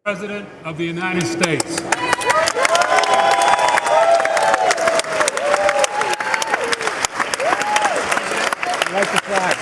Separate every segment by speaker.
Speaker 1: President of the United States.
Speaker 2: I'd like the flag.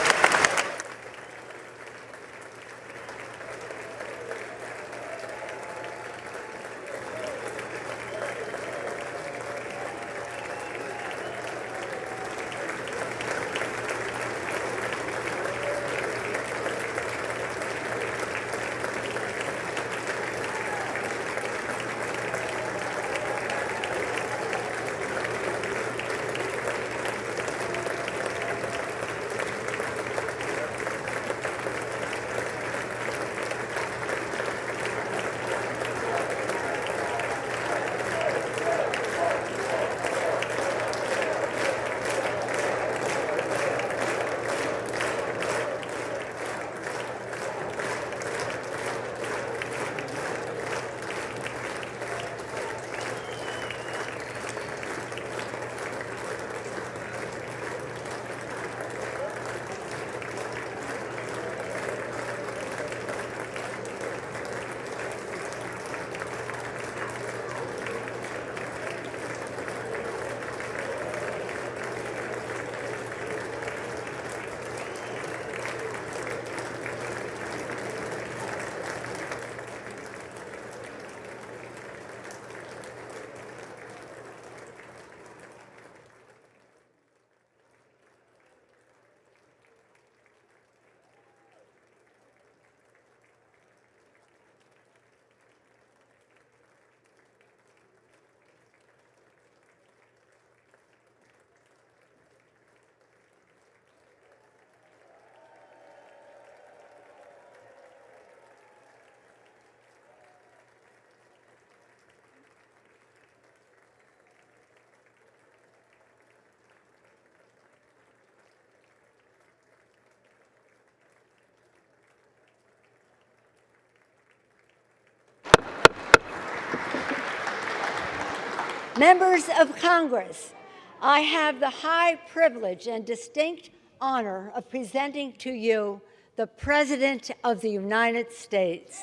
Speaker 3: Members of Congress, I have the high privilege and distinct honor of presenting to you the President of the United States.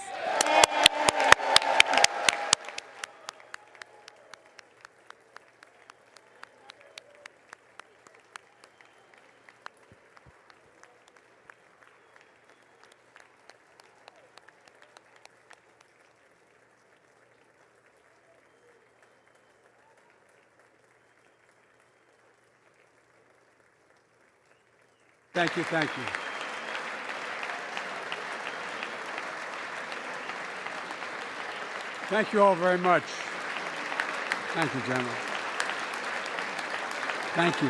Speaker 2: Thank you, thank you. Thank you all very much. Thank you, General. Thank you.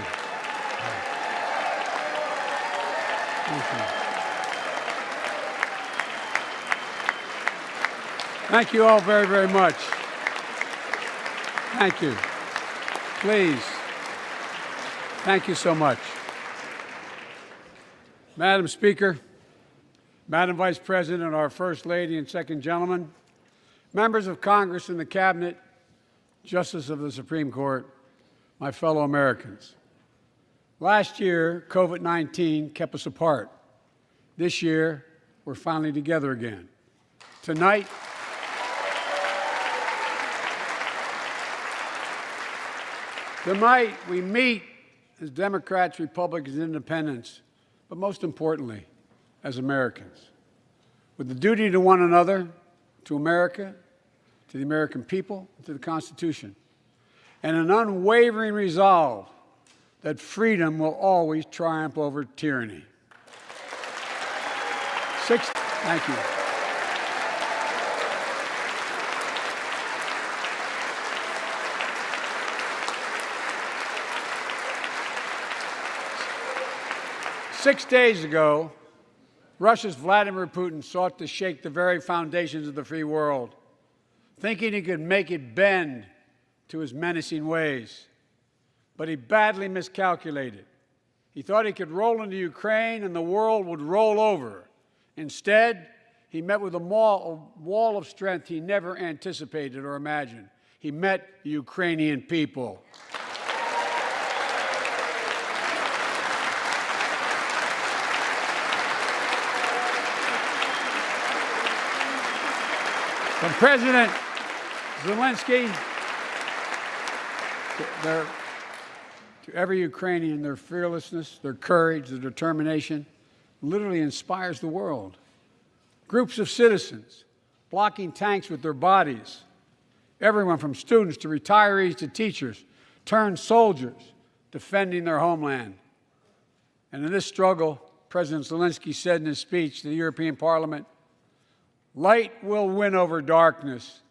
Speaker 2: Thank you. Thank you all very, very much. Thank you. Please. Thank you so much. Madam Speaker, Madam Vice President, our First Lady and Second Gentleman, members of Congress and the Cabinet, Justice of the Supreme Court, my fellow Americans. Last year, COVID-19 kept us apart. This year, we're finally together again. Tonight, we meet as Democrats, Republicans, and Independents, but most importantly, as Americans, with the duty to one another, to America, to the American people, and to the Constitution, and an unwavering resolve that freedom will always triumph over tyranny. Thank you. Six days ago, Russia's Vladimir Putin sought to shake the very foundations of the free world, thinking he could make it bend to his menacing ways. But he badly miscalculated. He thought he could roll into Ukraine and the world would roll over. Instead, he met with a wall of strength he never anticipated or imagined. He met the Ukrainian people. From President Zelensky to every Ukrainian, their fearlessness, their courage, their determination literally inspires the world. Groups of citizens blocking tanks with their bodies. Everyone from students to retirees to teachers turned soldiers defending their homeland. And in this struggle, President Zelensky said in his speech to the European Parliament, "Light will win over darkness."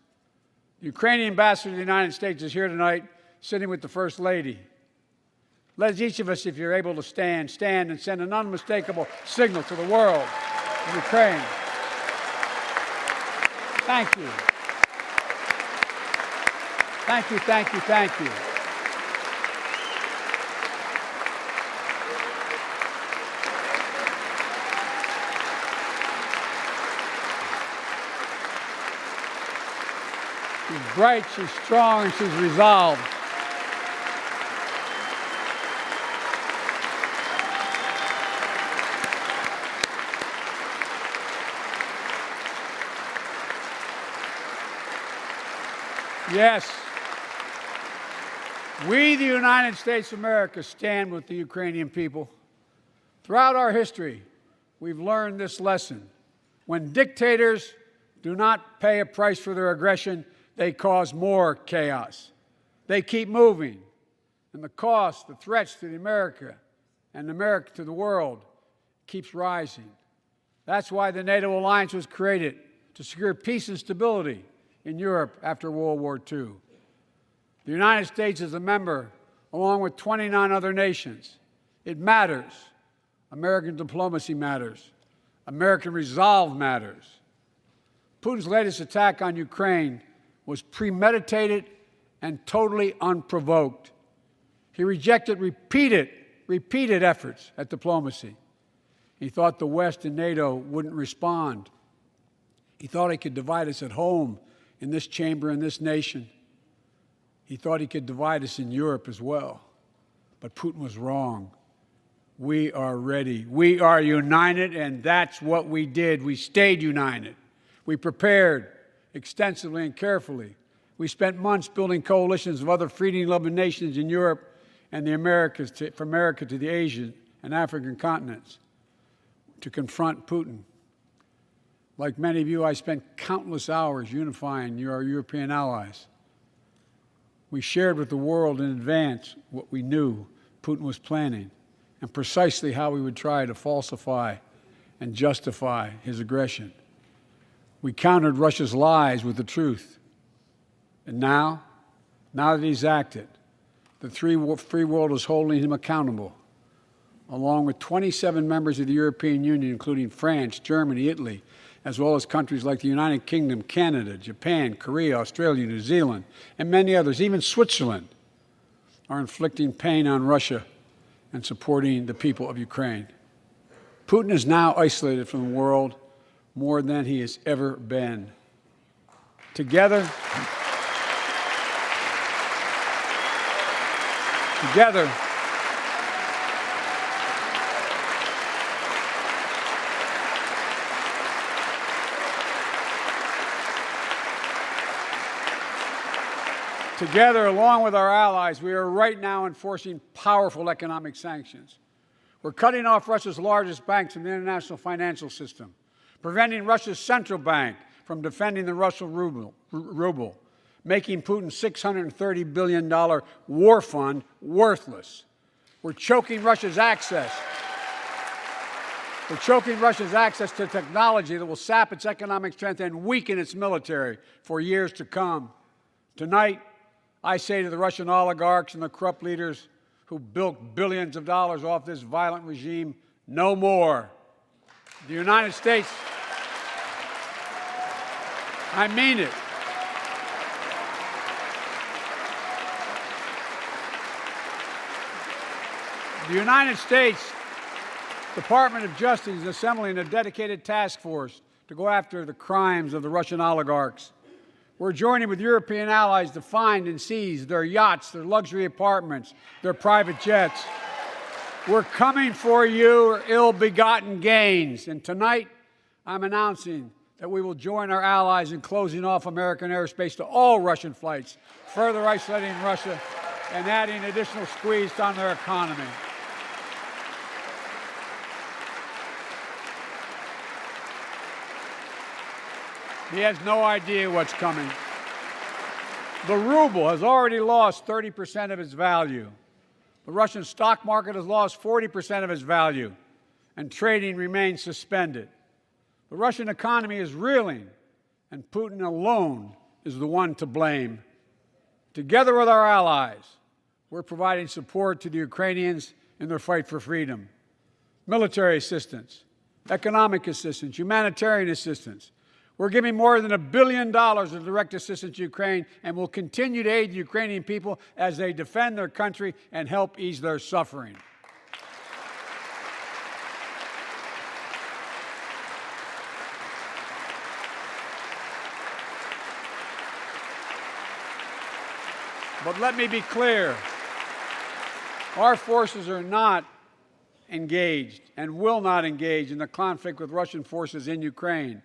Speaker 2: The Ukrainian ambassador to the United States is here tonight, sitting with the First Lady. Let each of us, if you're able to stand and send an unmistakable signal to the world of Ukraine. Thank you. Thank you, thank you, thank you. She's bright, she's strong, and she's resolved. Yes, we, the United States of America, stand with the Ukrainian people. Throughout our history, we've learned this lesson. When dictators do not pay a price for their aggression, they cause more chaos. They keep moving, and the cost, the threats to America and America to the world keeps rising. That's why the NATO alliance was created, to secure peace and stability in Europe after World War II. The United States is a member, along with 29 other nations. It matters. American diplomacy matters. American resolve matters. Putin's latest attack on Ukraine was premeditated and totally unprovoked. He rejected repeated efforts at diplomacy. He thought the West and NATO wouldn't respond. He thought he could divide us at home, in this chamber, in this nation. He thought he could divide us in Europe as well. But Putin was wrong. We are ready. We are united, and that's what we did. We stayed united. We prepared extensively and carefully. We spent months building coalitions of other freedom-loving nations in Europe and the Americas, from America to the Asian and African continents, to confront Putin. Like many of you, I spent countless hours unifying our European allies. We shared with the world in advance what we knew Putin was planning and precisely how we would try to falsify and justify his aggression. We countered Russia's lies with the truth. And now that he's acted, the free world is holding him accountable, along with 27 members of the European Union, including France, Germany, Italy, as well as countries like the United Kingdom, Canada, Japan, Korea, Australia, New Zealand, and many others, even Switzerland, are inflicting pain on Russia and supporting the people of Ukraine. Putin is now isolated from the world more than he has ever been. Together, along with our allies, we are right now enforcing powerful economic sanctions. We're cutting off Russia's largest banks from the international financial system, preventing Russia's central bank from defending the Russian ruble, making Putin's $630 billion war fund worthless. We're choking Russia's access. We're choking Russia's access to technology that will sap its economic strength and weaken its military for years to come. Tonight, I say to the Russian oligarchs and the corrupt leaders who bilked billions of dollars off this violent regime, no more. The United States, I mean it. The United States Department of Justice is assembling a dedicated task force to go after the crimes of the Russian oligarchs. We're joining with European allies to find and seize their yachts, their luxury apartments, their private jets. We're coming for your ill-begotten gains. And tonight, I'm announcing that we will join our allies in closing off American airspace to all Russian flights, further isolating Russia and adding additional squeeze on their economy. He has no idea what's coming. The ruble has already lost 30% of its value. The Russian stock market has lost 40% of its value, and trading remains suspended. The Russian economy is reeling, and Putin alone is the one to blame. Together with our allies, we're providing support to the Ukrainians in their fight for freedom. Military assistance, economic assistance, humanitarian assistance. We're giving more than $1 billion of direct assistance to Ukraine, and will continue to aid the Ukrainian people as they defend their country and help ease their suffering. But let me be clear, our forces are not engaged and will not engage in the conflict with Russian forces in Ukraine.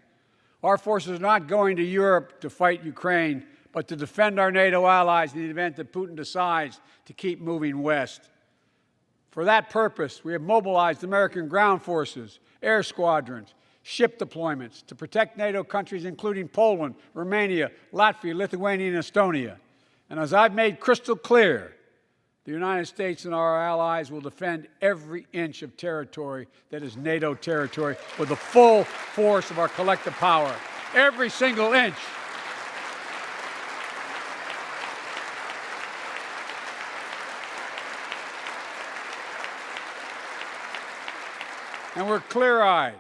Speaker 2: Our forces are not going to Europe to fight Ukraine, but to defend our NATO allies in the event that Putin decides to keep moving west. For that purpose, we have mobilized American ground forces, air squadrons, ship deployments to protect NATO countries including Poland, Romania, Latvia, Lithuania, and Estonia. And as I've made crystal clear, the United States and our allies will defend every inch of territory that is NATO territory with the full force of our collective power. Every single inch. And we're clear-eyed.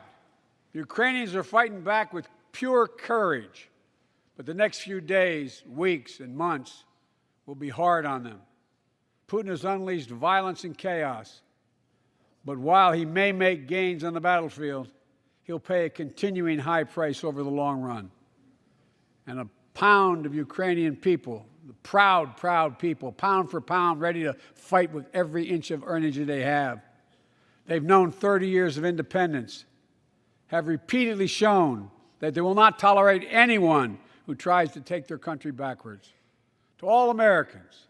Speaker 2: The Ukrainians are fighting back with pure courage. But the next few days, weeks, and months will be hard on them. Putin has unleashed violence and chaos. But while he may make gains on the battlefield, he'll pay a continuing high price over the long run. And a pound of Ukrainian people, the proud, proud people, pound for pound, ready to fight with every inch of energy they have. They've known 30 years of independence, have repeatedly shown that they will not tolerate anyone who tries to take their country backwards. To all Americans,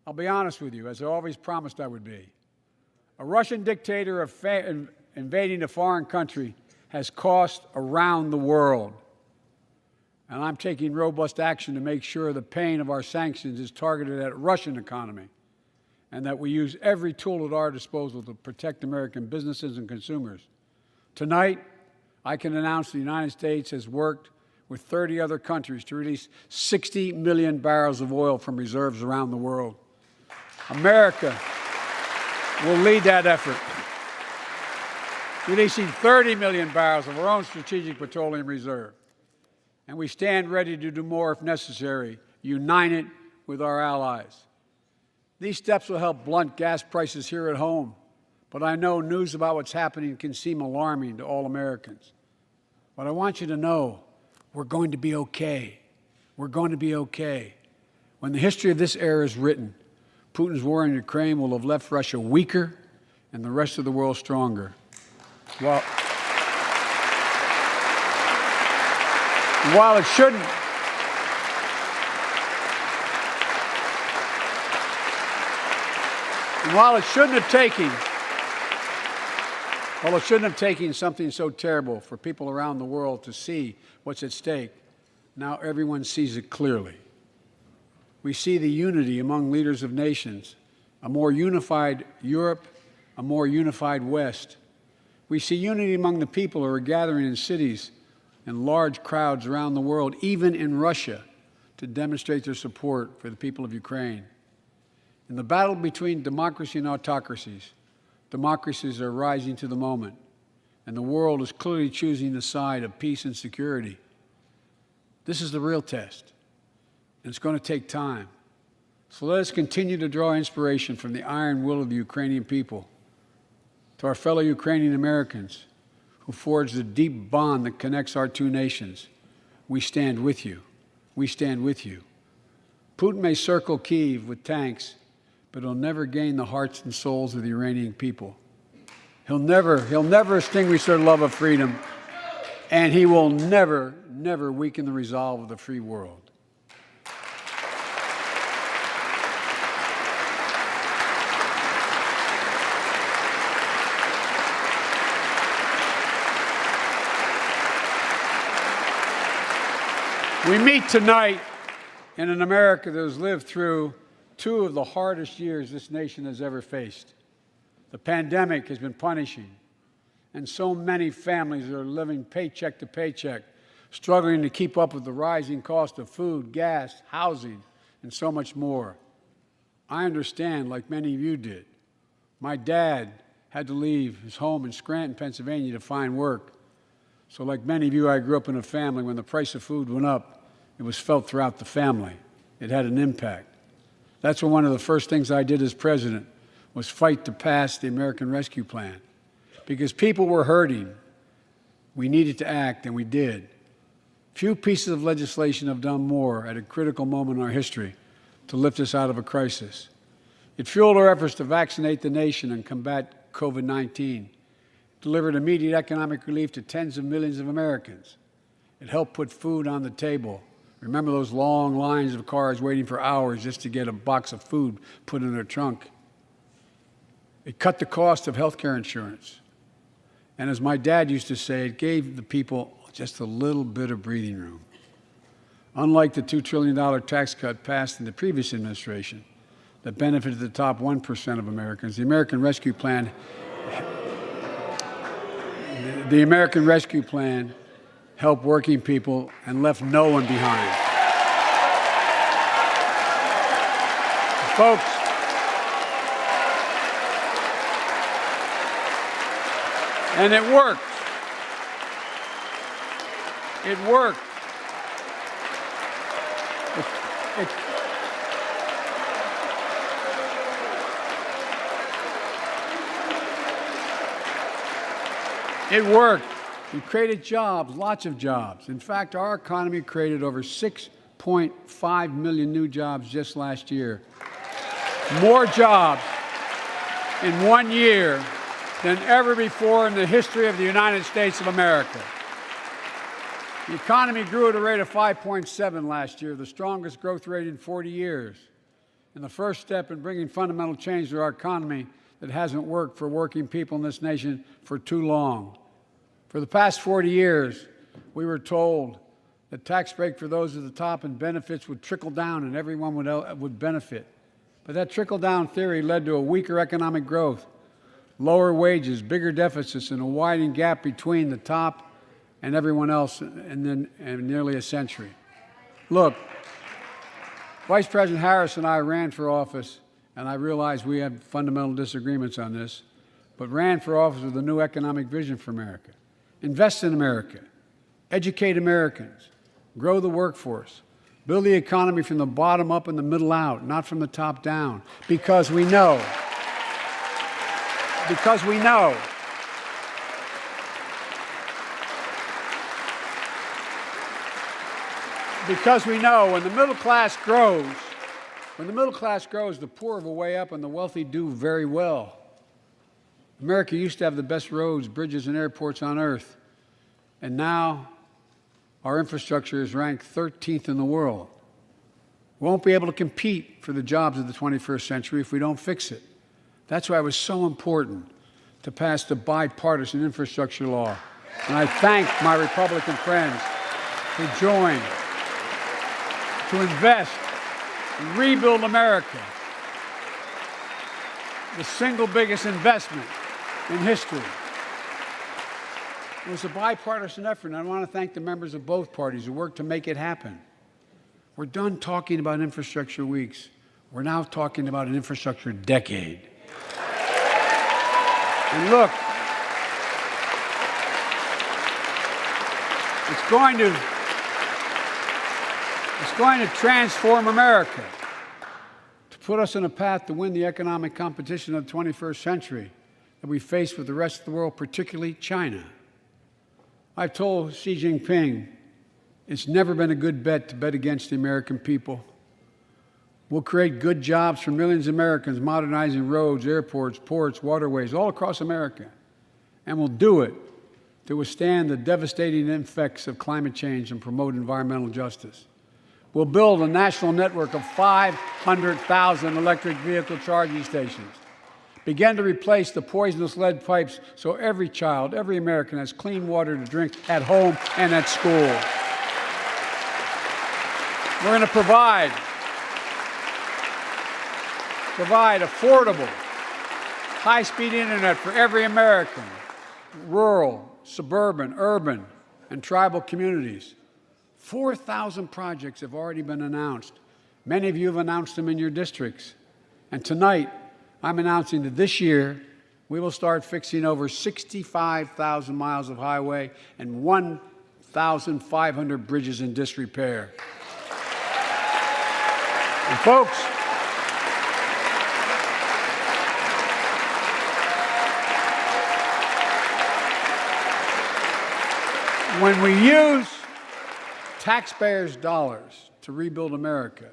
Speaker 2: I'll be honest with you, as I always promised I would be. A Russian dictator invading a foreign country has cost around the world. And I'm taking robust action to make sure the pain of our sanctions is targeted at the Russian economy, and that we use every tool at our disposal to protect American businesses and consumers. Tonight, I can announce the United States has worked with 30 other countries to release 60 million barrels of oil from reserves around the world. America will lead that effort, releasing 30 million barrels of our own strategic petroleum reserve. And we stand ready to do more if necessary, united with our allies. These steps will help blunt gas prices here at home, but I know news about what's happening can seem alarming to all Americans. But I want you to know we're going to be okay. We're going to be okay. When the history of this era is written, Putin's war in Ukraine will have left Russia weaker and the rest of the world stronger. While it shouldn't have taken something so terrible for people around the world to see what's at stake, now everyone sees it clearly. We see the unity among leaders of nations, a more unified Europe, a more unified West. We see unity among the people who are gathering in cities and large crowds around the world, even in Russia, to demonstrate their support for the people of Ukraine. In the battle between democracy and autocracies, democracies are rising to the moment, and the world is clearly choosing the side of peace and security. This is the real test, and it's going to take time. So let us continue to draw inspiration from the iron will of the Ukrainian people. To our fellow Ukrainian Americans who forged the deep bond that connects our two nations, we stand with you. We stand with you. Putin may circle Kyiv with tanks, but he'll never gain the hearts and souls of the Iranian people. He'll never extinguish their love of freedom. and he will never, never weaken the resolve of the free world. We meet tonight in an America that has lived through two of the hardest years this nation has ever faced. The pandemic has been punishing, and so many families are living paycheck to paycheck, struggling to keep up with the rising cost of food, gas, housing, and so much more. I understand, like many of you did. My dad had to leave his home in Scranton, Pennsylvania to find work. So like many of you, I grew up in a family when the price of food went up, it was felt throughout the family. It had an impact. That's when one of the first things I did as president was fight to pass the American Rescue Plan. Because people were hurting, we needed to act, and we did. Few pieces of legislation have done more at a critical moment in our history to lift us out of a crisis. It fueled our efforts to vaccinate the nation and combat COVID-19, delivered immediate economic relief to tens of millions of Americans. It helped put food on the table. Remember those long lines of cars waiting for hours just to get a box of food put in their trunk? It cut the cost of health care insurance. And as my dad used to say, it gave the people just a little bit of breathing room. Unlike the $2 trillion tax cut passed in the previous administration that benefited the top 1% of Americans, the American Rescue Plan helped working people and left no one behind. Folks, and it worked. It worked. It worked. We created jobs, lots of jobs. In fact, our economy created over 6.5 million new jobs just last year. More jobs in 1 year than ever before in the history of the United States of America. The economy grew at a rate of 5.7 last year, the strongest growth rate in 40 years. And the first step in bringing fundamental change to our economy that hasn't worked for working people in this nation for too long. For the past 40 years, we were told that tax break for those at the top and benefits would trickle down and everyone would benefit. But that trickle-down theory led to a weaker economic growth, lower wages, bigger deficits, and a widening gap between the top and everyone else in nearly a century. Look, Vice President Harris and I ran for office, and I realize we have fundamental disagreements on this, but ran for office with a new economic vision for America. Invest in America, educate Americans, grow the workforce, build the economy from the bottom up and the middle out, not from the top down, because we know when the middle class grows, the poor will way up and the wealthy do very well. America used to have the best roads, bridges, and airports on earth, and now our infrastructure is ranked 13th in the world. We won't be able to compete for the jobs of the 21st century if we don't fix it. That's why it was so important to pass the bipartisan infrastructure law. And I thank my Republican friends who joined to invest and rebuild America, the single biggest investment in history. It was a bipartisan effort, and I want to thank the members of both parties who worked to make it happen. We're done talking about infrastructure weeks. We're now talking about an infrastructure decade. And look, it's going to transform America, to put us on a path to win the economic competition of the 21st century that we face with the rest of the world, particularly China. I've told Xi Jinping it's never been a good bet to bet against the American people. We'll create good jobs for millions of Americans, modernizing roads, airports, ports, waterways, all across America. And we'll do it to withstand the devastating effects of climate change and promote environmental justice. We'll build a national network of 500,000 electric vehicle charging stations. Begin to replace the poisonous lead pipes so every child, every American has clean water to drink at home and at school. We're going to provide affordable, high-speed internet for every American, rural, suburban, urban, and tribal communities. 4,000 projects have already been announced. Many of you have announced them in your districts. And tonight, I'm announcing that this year, we will start fixing over 65,000 miles of highway and 1,500 bridges in disrepair. And folks, when we use taxpayers' dollars to rebuild America,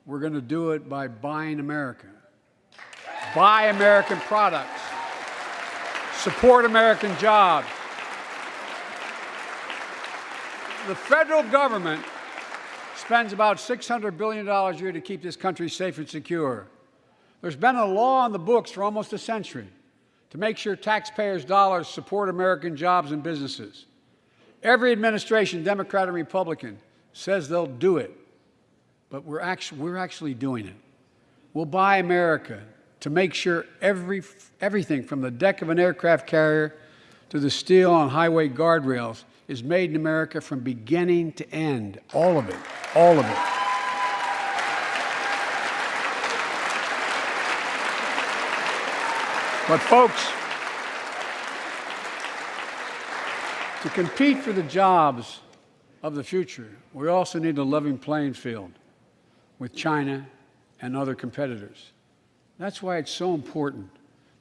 Speaker 2: we're going to do it by buying America. Buy American products. Support American jobs. The federal government spends about $600 billion a year to keep this country safe and secure. There's been a law on the books for almost a century to make sure taxpayers' dollars support American jobs and businesses. Every administration, Democrat and Republican, says they'll do it, but we're actually doing it. We'll buy America to make sure everything from the deck of an aircraft carrier to the steel on highway guardrails is made in America from beginning to end. All of it. All of it. But folks, to compete for the jobs of the future, we also need a level playing field with China and other competitors. That's why it's so important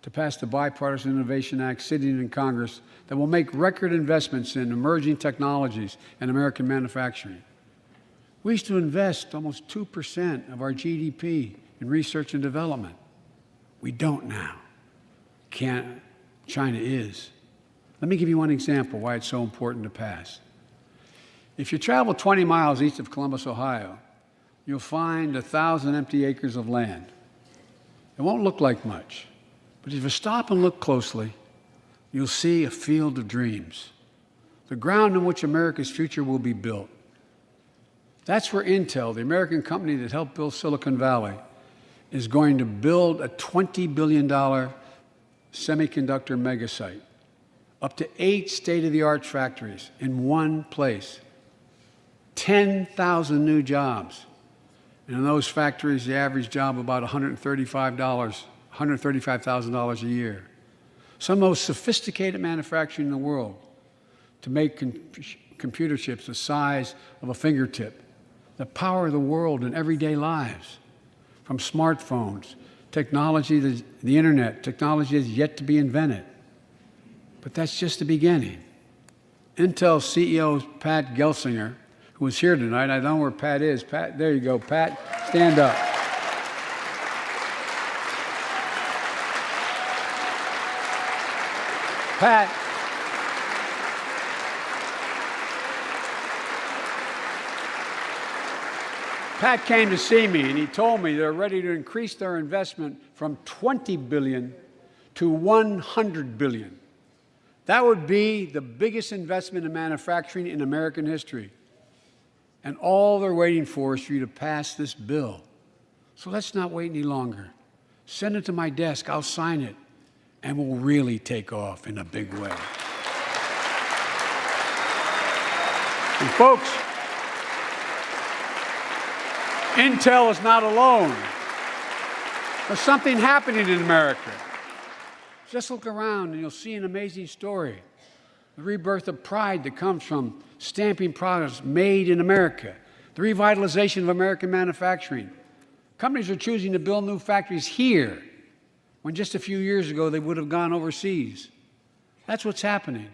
Speaker 2: to pass the Bipartisan Innovation Act sitting in Congress that will make record investments in emerging technologies and American manufacturing. We used to invest almost 2% of our GDP in research and development. We don't now. China is. Let me give you one example why it's so important to pass. If you travel 20 miles east of Columbus, Ohio, you'll find 1,000 empty acres of land. It won't look like much, but if you stop and look closely, you'll see a field of dreams, the ground on which America's future will be built. That's where Intel, the American company that helped build Silicon Valley, is going to build a $20 billion semiconductor megasite. Up to 8 state-of-the-art factories in one place, 10,000 new jobs. And in those factories, the average job about $135,000 a year. Some of the most sophisticated manufacturing in the world to make computer chips the size of a fingertip, that power the world in everyday lives, from smartphones, technology, the internet, technology is yet to be invented. But that's just the beginning. Intel CEO Pat Gelsinger, who is here tonight, I don't know where Pat is. Pat, there you go, Pat, stand up. Pat came to see me, and he told me they're ready to increase their investment from $20 billion to $100 billion. That would be the biggest investment in manufacturing in American history. And all they're waiting for is for you to pass this bill. So let's not wait any longer. Send it to my desk, I'll sign it, and we'll really take off in a big way. And folks, Intel is not alone. There's something happening in America. Just look around and you'll see an amazing story. The rebirth of pride that comes from stamping products made in America. The revitalization of American manufacturing. Companies are choosing to build new factories here when just a few years ago they would have gone overseas. That's what's happening.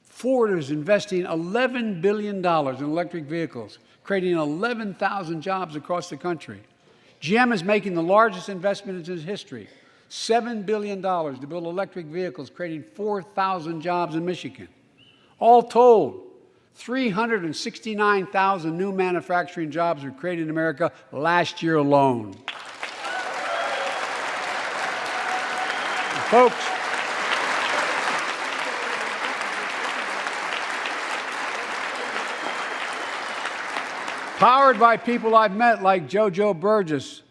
Speaker 2: Ford is investing $11 billion in electric vehicles, creating 11,000 jobs across the country. GM is making the largest investment in its history, $7 billion to build electric vehicles, creating 4,000 jobs in Michigan. All told, 369,000 new manufacturing jobs were created in America last year alone. Folks, powered by people I've met like JoJo Burgess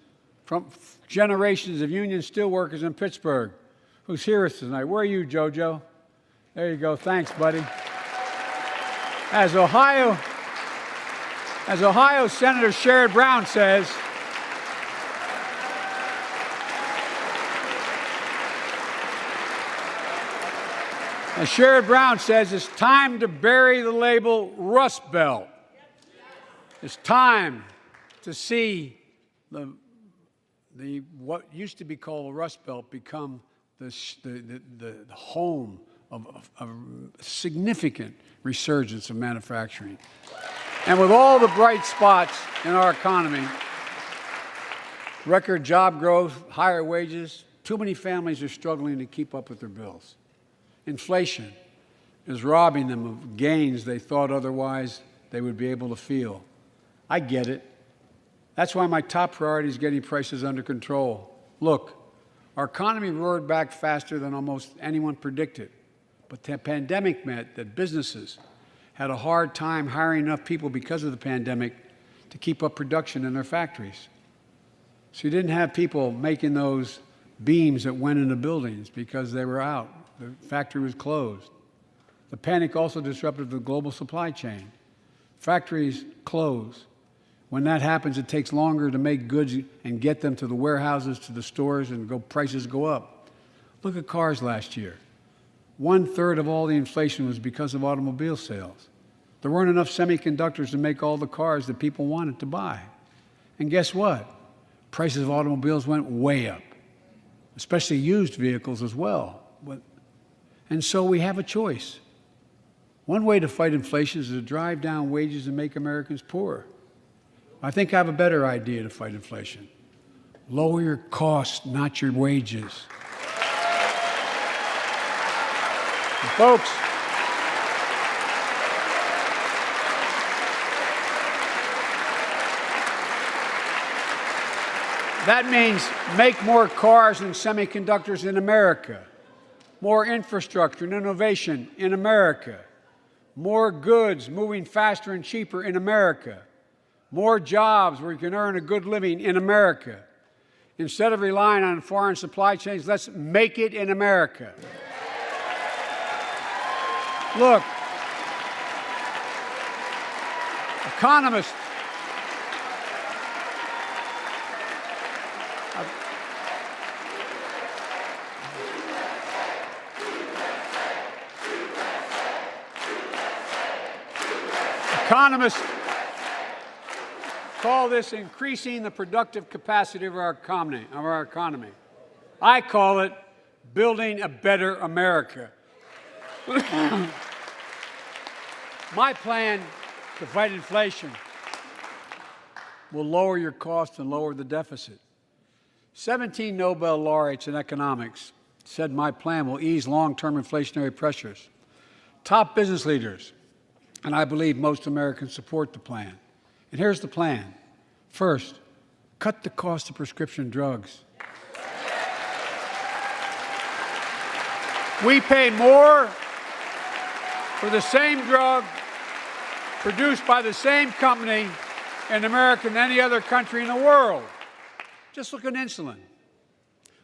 Speaker 2: from generations of union steelworkers in Pittsburgh, who's here with us tonight. Where are you, JoJo? There you go. Thanks, buddy. As Ohio Senator Sherrod Brown says, it's time to bury the label Rust Belt. It's time to see what used to be called the Rust Belt become the home of a significant resurgence of manufacturing. And with all the bright spots in our economy, record job growth, higher wages, too many families are struggling to keep up with their bills. Inflation is robbing them of gains they thought otherwise they would be able to feel. I get it. That's why my top priority is getting prices under control. Look, our economy roared back faster than almost anyone predicted. But the pandemic meant that businesses had a hard time hiring enough people because of the pandemic to keep up production in their factories. So you didn't have people making those beams that went into buildings because they were out. The factory was closed. The panic also disrupted the global supply chain. Factories close. When that happens, it takes longer to make goods and get them to the warehouses, to the stores, and prices go up. Look at cars last year. 1/3 of all the inflation was because of automobile sales. There weren't enough semiconductors to make all the cars that people wanted to buy. And guess what? Prices of automobiles went way up, especially used vehicles as well. And so we have a choice. One way to fight inflation is to drive down wages and make Americans poorer. I think I have a better idea to fight inflation. Lower your costs, not your wages. And folks, that means make more cars and semiconductors in America, more infrastructure and innovation in America, more goods moving faster and cheaper in America, more jobs where you can earn a good living in America. Instead of relying on foreign supply chains, let's make it in America. Look, economists call this increasing the productive capacity of our economy. I call it building a better America. My plan to fight inflation will lower your costs and lower the deficit. 17 Nobel laureates in economics said my plan will ease long-term inflationary pressures. Top business leaders, and I believe most Americans, support the plan. And here's the plan. First, cut the cost of prescription drugs. We pay more for the same drug produced by the same company in America than any other country in the world. Just look at insulin.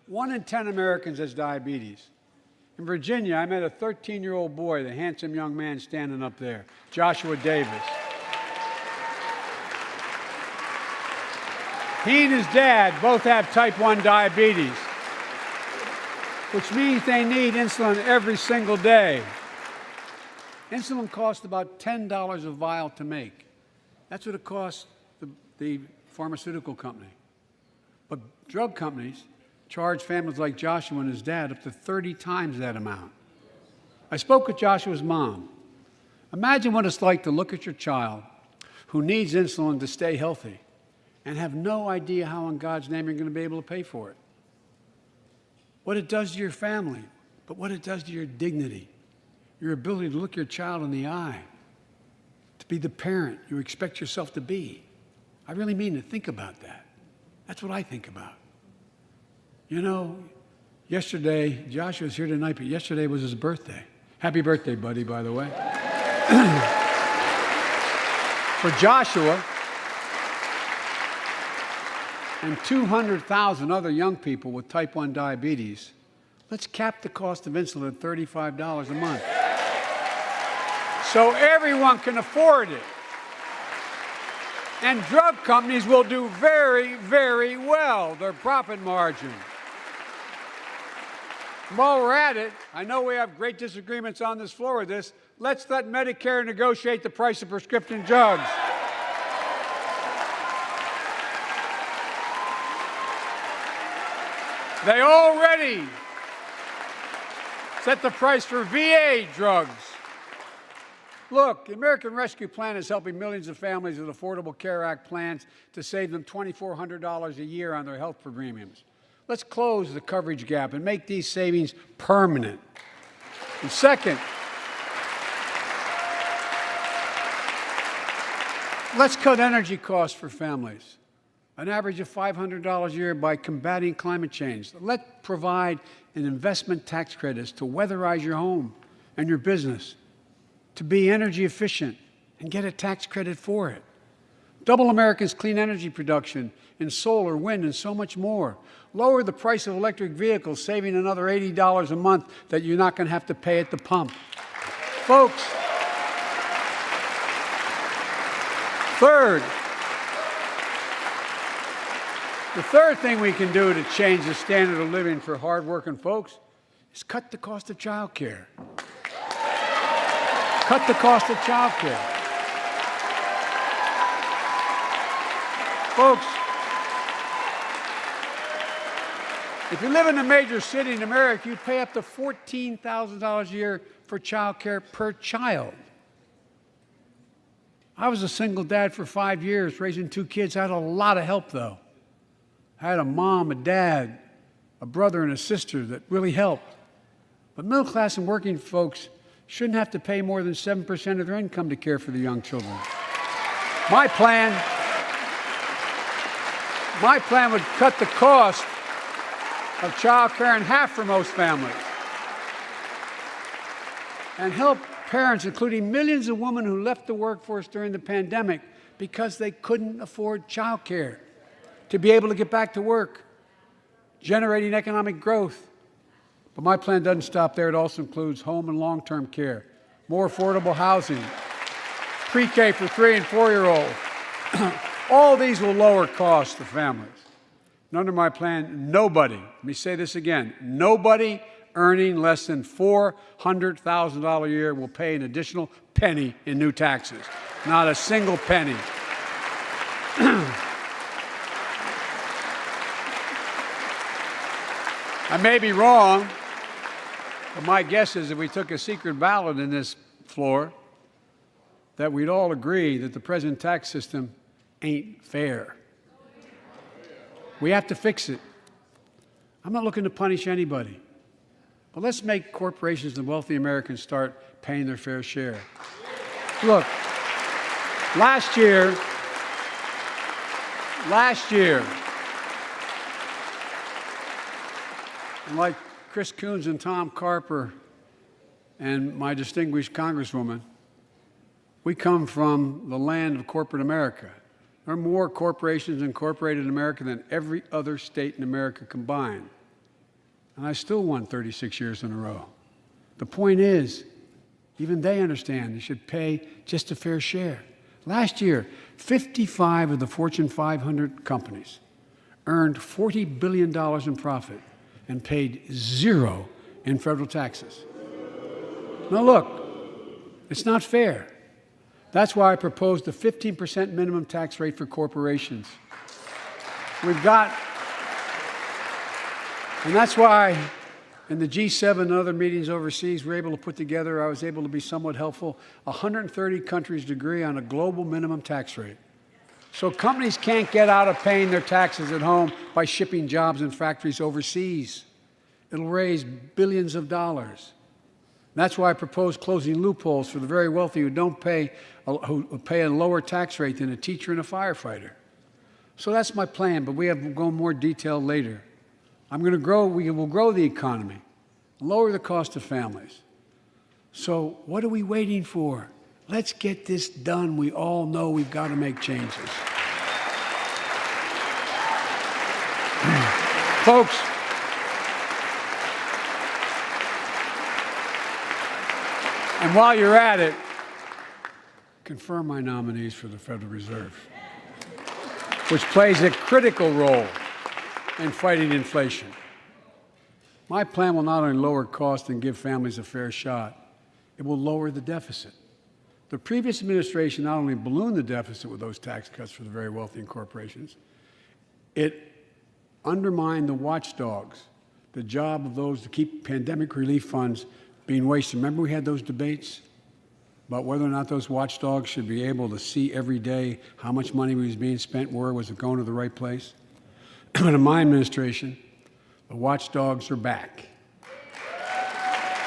Speaker 2: 1 in 10 Americans has diabetes. In Virginia, I met a 13-year-old boy, the handsome young man standing up there, Joshua Davis. He and his dad both have type 1 diabetes, which means they need insulin every single day. Insulin costs about $10 a vial to make. That's what it costs the pharmaceutical company. But drug companies charge families like Joshua and his dad up to 30 times that amount. I spoke with Joshua's mom. Imagine what it's like to look at your child who needs insulin to stay healthy and have no idea how in God's name you're going to be able to pay for it. What it does to your family, but what it does to your dignity, your ability to look your child in the eye, to be the parent you expect yourself to be. I really mean to think about that. That's what I think about. You know, yesterday, Joshua's here tonight, but yesterday was his birthday. Happy birthday, buddy, by the way. For Joshua and 200,000 other young people with type 1 diabetes, let's cap the cost of insulin at $35 a month so everyone can afford it. And drug companies will do very, very well, their profit margin. While we're at it, I know we have great disagreements on this floor with this. Let's let Medicare negotiate the price of prescription drugs. They already set the price for VA drugs. Look, the American Rescue Plan is helping millions of families with Affordable Care Act plans to save them $2,400 a year on their health premiums. Let's close the coverage gap and make these savings permanent. And second, let's cut energy costs for families, an average of $500 a year by combating climate change. Let's provide an investment tax credits to weatherize your home and your business, to be energy efficient and get a tax credit for it. Double America's clean energy production in solar, wind, and so much more. Lower the price of electric vehicles, saving another $80 a month that you're not going to have to pay at the pump. Folks, the third thing we can do to change the standard of living for hardworking folks is cut the cost of child care. Cut the cost of child care. Folks, if you live in a major city in America, you pay up to $14,000 a year for child care per child. I was a single dad for 5 years, raising 2 kids. I had a lot of help, though. I had a mom, a dad, a brother, and a sister that really helped. But middle class and working folks shouldn't have to pay more than 7% of their income to care for the young children. My plan would cut the cost of child care in half for most families and help parents, including millions of women who left the workforce during the pandemic because they couldn't afford child care, to be able to get back to work, generating economic growth. But my plan doesn't stop there. It also includes home and long-term care, more affordable housing, pre-K for 3- and 4-year-olds. All these will lower costs to families. And under my plan, nobody, let me say this again, nobody earning less than $400,000 a year will pay an additional penny in new taxes. Not a single penny. I may be wrong, but my guess is if we took a secret ballot in this floor, that we'd all agree that the present tax system ain't fair. We have to fix it. I'm not looking to punish anybody, but let's make corporations and wealthy Americans start paying their fair share. Look, last year, like Chris Coons and Tom Carper and my distinguished Congresswoman, we come from the land of corporate America. There are more corporations incorporated in America than every other state in America combined. And I still won 36 years in a row. The point is, even they understand they should pay just a fair share. Last year, 55 of the Fortune 500 companies earned $40 billion in profit and paid 0 in federal taxes. Now look, it's not fair. That's why I proposed a 15% minimum tax rate for corporations. And that's why in the G7 and other meetings overseas, I was able to be somewhat helpful. 130 countries agree on a global minimum tax rate. So companies can't get out of paying their taxes at home by shipping jobs and factories overseas. It'll raise billions of dollars. That's why I propose closing loopholes for the very wealthy who pay a lower tax rate than a teacher and a firefighter. So that's my plan, but we'll go in more detail later. We will grow the economy, lower the cost of families. So what are we waiting for? Let's get this done. We all know we've got to make changes. Folks, and while you're at it, confirm my nominees for the Federal Reserve, which plays a critical role in fighting inflation. My plan will not only lower costs and give families a fair shot, it will lower the deficit. The previous administration not only ballooned the deficit with those tax cuts for the very wealthy and corporations, it undermined the watchdogs, the job of those to keep pandemic relief funds being wasted. Remember we had those debates about whether or not those watchdogs should be able to see every day how much money was being spent, where was it going to the right place? But in my administration, the watchdogs are back.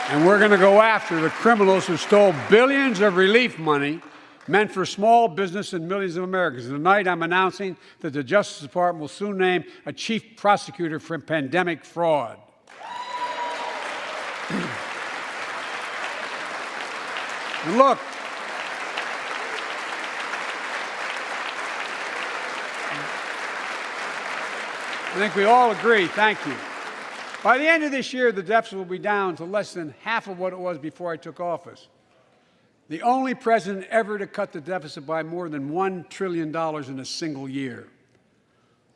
Speaker 2: And we're going to go after the criminals who stole billions of relief money meant for small business and millions of Americans. Tonight, I'm announcing that the Justice Department will soon name a chief prosecutor for pandemic fraud. And look, I think we all agree, thank you. By the end of this year, the deficit will be down to less than half of what it was before I took office. The only president ever to cut the deficit by more than $1 trillion in a single year.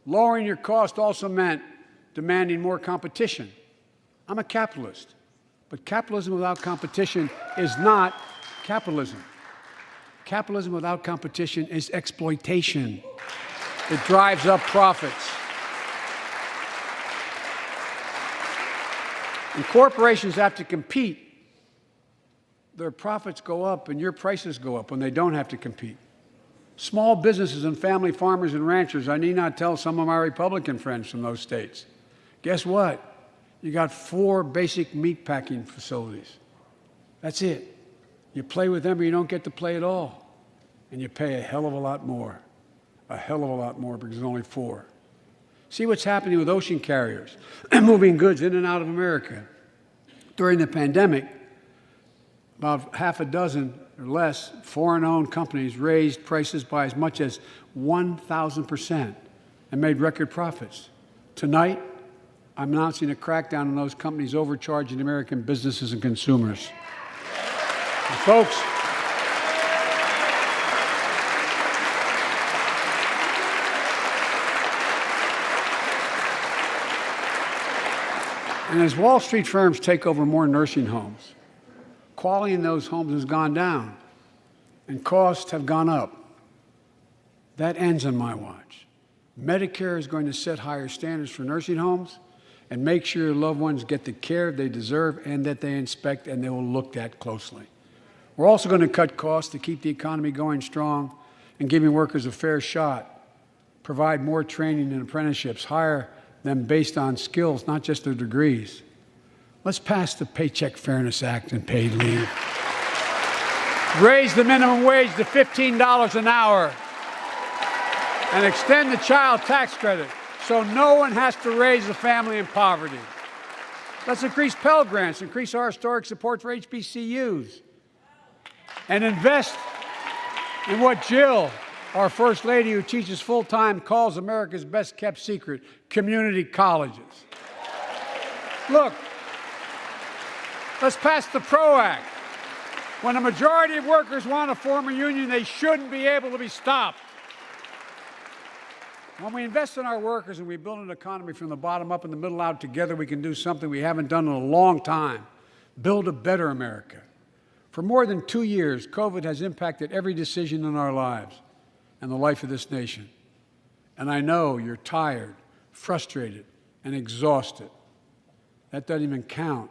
Speaker 2: Lowering your cost also meant demanding more competition. I'm a capitalist, but capitalism without competition is not capitalism. Capitalism without competition is exploitation. It drives up profits. And corporations have to compete. Their profits go up and your prices go up when they don't have to compete. Small businesses and family farmers and ranchers, I need not tell some of my Republican friends from those states. Guess what? You got 4 basic meat packing facilities. That's it. You play with them or you don't get to play at all. And you pay a hell of a lot more. A hell of a lot more because there's only 4. See what's happening with ocean carriers moving goods in and out of America. During the pandemic, about half a dozen or less foreign-owned companies raised prices by as much as 1,000% and made record profits. Tonight, I'm announcing a crackdown on those companies overcharging American businesses and consumers. And folks, and as Wall Street firms take over more nursing homes, quality in those homes has gone down, and costs have gone up. That ends on my watch. Medicare is going to set higher standards for nursing homes and make sure your loved ones get the care they deserve and that they inspect and they will look at closely. We're also going to cut costs to keep the economy going strong and giving workers a fair shot, provide more training and apprenticeships, hire them based on skills, not just their degrees. Let's pass the Paycheck Fairness Act and paid leave. Raise the minimum wage to $15 an hour and extend the child tax credit so no one has to raise a family in poverty. Let's increase Pell Grants, increase our historic support for HBCUs, and invest in what Jill, our First Lady who teaches full-time, calls America's best-kept secret, community colleges. Look, let's pass the PRO Act. When a majority of workers want to form a union, they shouldn't be able to be stopped. When we invest in our workers and we build an economy from the bottom up and the middle out together, we can do something we haven't done in a long time, build a better America. For more than 2 years, COVID has impacted every decision in our lives and the life of this nation. And I know you're tired, frustrated, and exhausted. That doesn't even count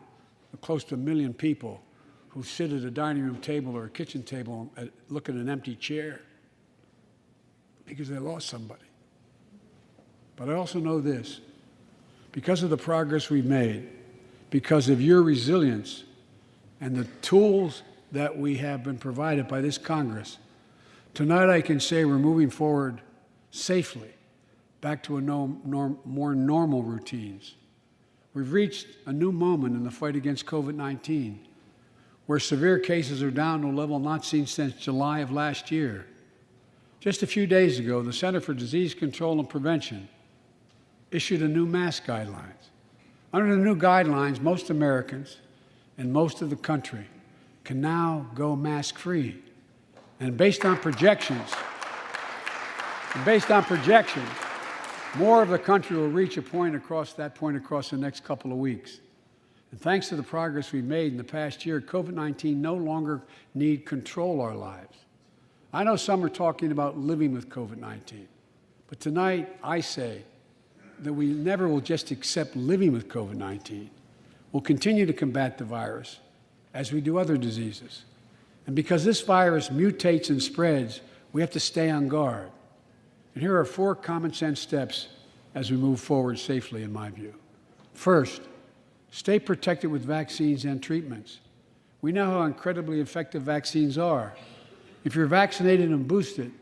Speaker 2: the close to 1 million people who sit at a dining room table or a kitchen table and look at an empty chair because they lost somebody. But I also know this, because of the progress we've made, because of your resilience and the tools that we have been provided by this Congress, tonight I can say we're moving forward safely back to more normal routines. We've reached a new moment in the fight against COVID-19, where severe cases are down to a level not seen since July of last year. Just a few days ago, the Center for Disease Control and Prevention issued a new mask guidelines. Under the new guidelines, most Americans and most of the country can now go mask-free. And based on projections, more of the country will reach a point across the next couple of weeks. And thanks to the progress we've made in the past year, COVID-19 no longer need control our lives. I know some are talking about living with COVID-19, but tonight I say that we never will just accept living with COVID-19. We'll continue to combat the virus as we do other diseases. And because this virus mutates and spreads, we have to stay on guard. And here are 4 common sense steps as we move forward safely, in my view. First, stay protected with vaccines and treatments. We know how incredibly effective vaccines are. If you're vaccinated and boosted,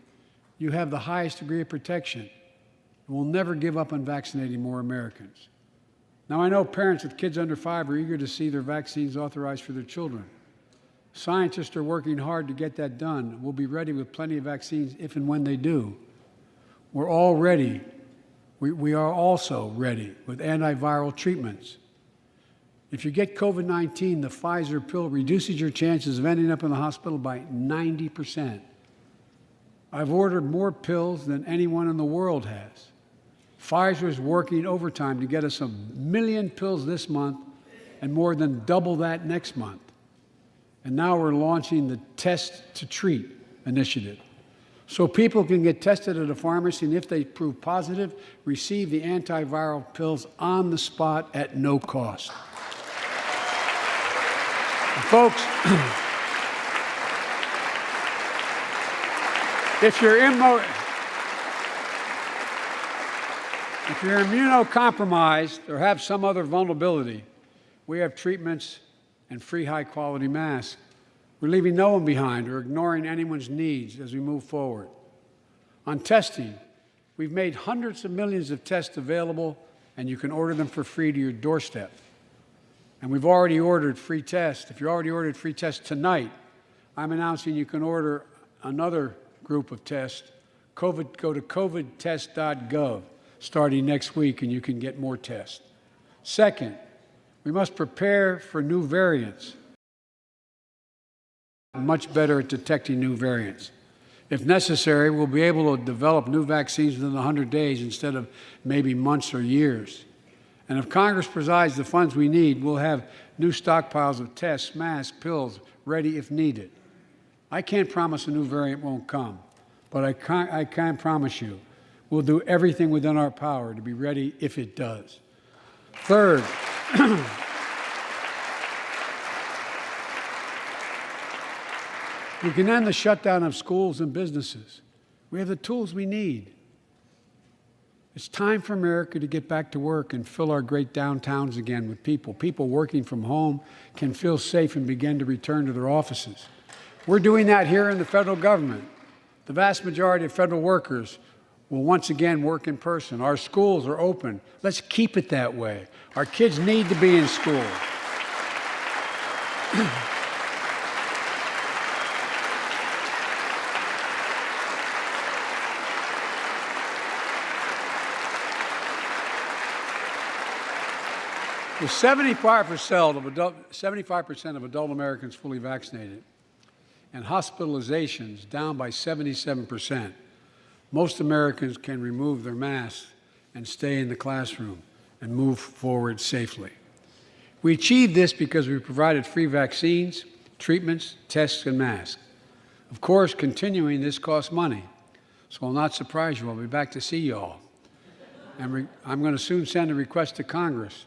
Speaker 2: you have the highest degree of protection. And we'll never give up on vaccinating more Americans. Now, I know parents with kids under 5 are eager to see their vaccines authorized for their children. Scientists are working hard to get that done. We'll be ready with plenty of vaccines if and when they do. We're all ready. We are also ready with antiviral treatments. If you get COVID-19, the Pfizer pill reduces your chances of ending up in the hospital by 90%. I've ordered more pills than anyone in the world has. Pfizer is working overtime to get us 1 million pills this month and more than double that next month. And now we're launching the Test to Treat initiative. So people can get tested at a pharmacy, and if they prove positive, receive the antiviral pills on the spot at no cost. And folks, if you're immunocompromised or have some other vulnerability, we have treatments and free high-quality masks. We're leaving no one behind or ignoring anyone's needs as we move forward. On testing, we've made hundreds of millions of tests available, and you can order them for free to your doorstep. And we've already ordered free tests. If you already ordered free tests tonight, I'm announcing you can order another group of tests. Go to covidtest.gov starting next week, and you can get more tests. Second, we must prepare for new variants. Much better at detecting new variants. If necessary, we'll be able to develop new vaccines within 100 days instead of maybe months or years. And if Congress provides the funds we need, we'll have new stockpiles of tests, masks, pills ready if needed. I can't promise a new variant won't come, but I can promise you we'll do everything within our power to be ready if it does. Third, we can end the shutdown of schools and businesses. We have the tools we need. It's time for America to get back to work and fill our great downtowns again with people. People working from home can feel safe and begin to return to their offices. We're doing that here in the federal government. The vast majority of federal workers will once again work in person. Our schools are open. Let's keep it that way. Our kids need to be in school. With 75% of adult Americans fully vaccinated and hospitalizations down by 77%, most Americans can remove their masks and stay in the classroom and move forward safely. We achieved this because we provided free vaccines, treatments, tests, and masks. Of course, continuing this costs money, so I'll not surprise you. I'll be back to see you all. And I'm going to soon send a request to Congress.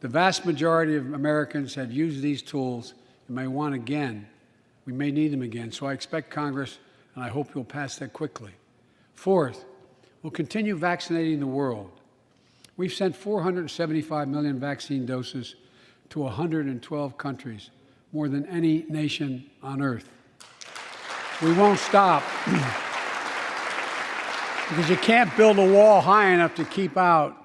Speaker 2: The vast majority of Americans have used these tools and may want again. We may need them again. So I expect Congress, and I hope you'll pass that quickly. Fourth, we'll continue vaccinating the world. We've sent 475 million vaccine doses to 112 countries more than any nation on earth. We won't stop because you can't build a wall high enough to keep out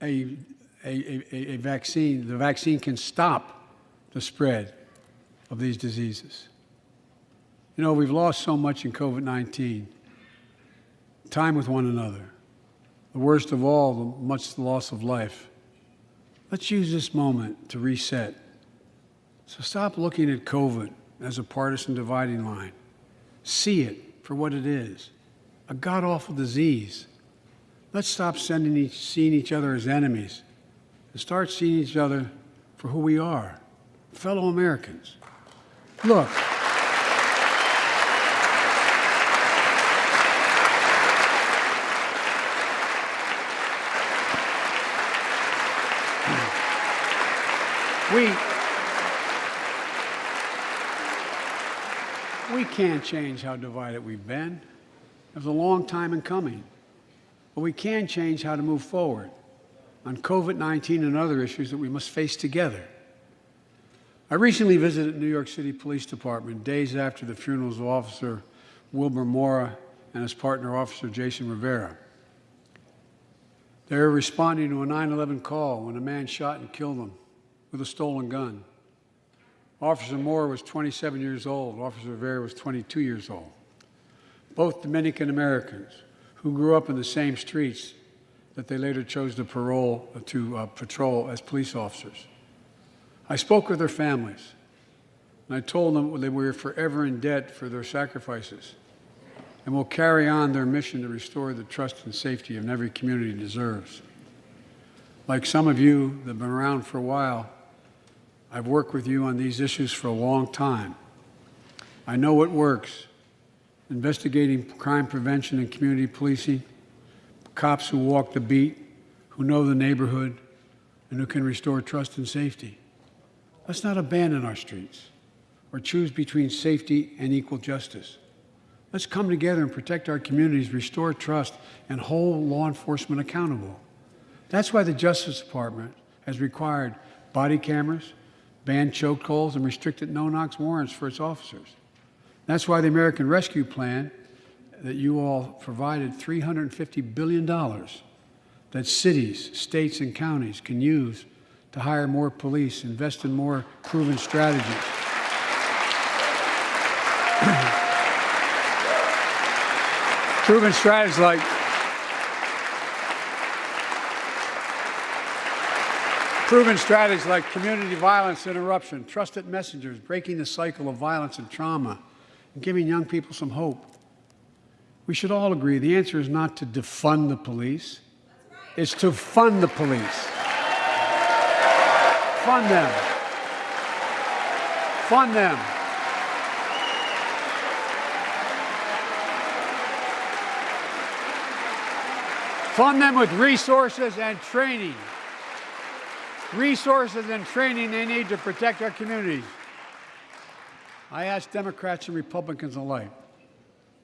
Speaker 2: a vaccine. The vaccine can stop the spread of these diseases. You know, we've lost so much in COVID-19. Time with one another. The worst of all, much the loss of life. Let's use this moment to reset. So stop looking at COVID as a partisan dividing line. See it for what it is, a god-awful disease. Let's stop seeing each other as enemies and start seeing each other for who we are, fellow Americans. Look, we can't change how divided we've been. It was a long time in coming. But we can change how to move forward on COVID-19 and other issues that we must face together. I recently visited New York City Police Department days after the funerals of Officer Wilbur Mora and his partner, Officer Jason Rivera. They were responding to a 9/11 call when a man shot and killed them with a stolen gun. Officer Mora was 27 years old. Officer Rivera was 22 years old. Both Dominican Americans who grew up in the same streets that they later chose to patrol as police officers. I spoke with their families, and I told them that we were forever in debt for their sacrifices and will carry on their mission to restore the trust and safety of every community deserves. Like some of you that have been around for a while, I've worked with you on these issues for a long time. I know what works. Investigating crime prevention and community policing, cops who walk the beat, who know the neighborhood, and who can restore trust and safety. Let's not abandon our streets or choose between safety and equal justice. Let's come together and protect our communities, restore trust, and hold law enforcement accountable. That's why the Justice Department has required body cameras, banned chokeholds, and restricted no-knock warrants for its officers. That's why the American Rescue Plan that you all provided $350 billion that cities, states, and counties can use to hire more police, invest in more proven strategies. Proven strategies like community violence interruption, trusted messengers, breaking the cycle of violence and trauma, and giving young people some hope. We should all agree the answer is not to defund the police. It's to fund the police. Fund them. Fund them. Fund them with resources and training. Resources and training they need to protect our communities. I ask Democrats and Republicans alike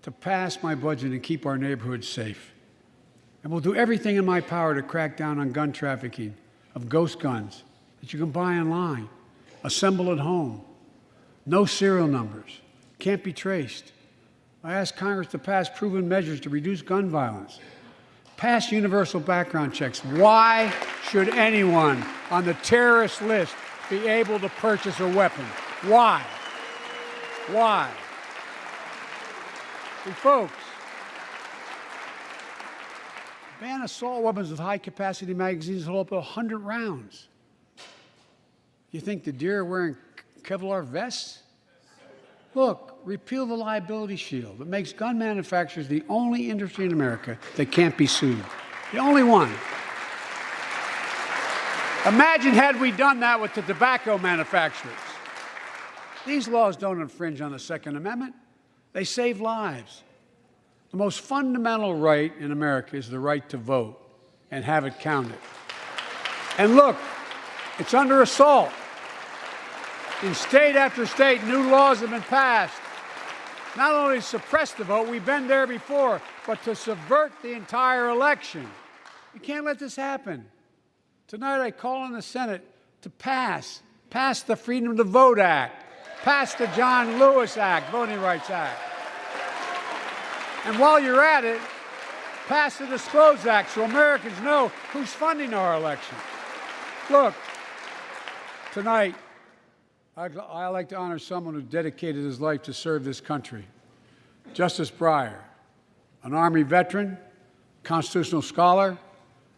Speaker 2: to pass my budget and keep our neighborhoods safe. And we'll do everything in my power to crack down on gun trafficking, of ghost guns that you can buy online, assemble at home, no serial numbers, can't be traced. I ask Congress to pass proven measures to reduce gun violence, pass universal background checks. Why should anyone on the terrorist list be able to purchase a weapon? Why? Why? And folks, ban assault weapons with high-capacity magazines that hold up to 100 rounds. You think the deer are wearing Kevlar vests? Look, repeal the liability shield that makes gun manufacturers the only industry in America that can't be sued. The only one. Imagine had we done that with the tobacco manufacturers. These laws don't infringe on the Second Amendment. They save lives. The most fundamental right in America is the right to vote and have it counted. And look, it's under assault. In state after state, new laws have been passed, not only to suppress the vote, we've been there before, but to subvert the entire election. We can't let this happen. Tonight, I call on the Senate to pass Pass the Freedom to Vote Act. Pass the John Lewis Act, Voting Rights Act. And while you're at it, pass the Disclose Act so Americans know who's funding our elections. Look, tonight, I like to honor someone who dedicated his life to serve this country. Justice Breyer, an Army veteran, constitutional scholar,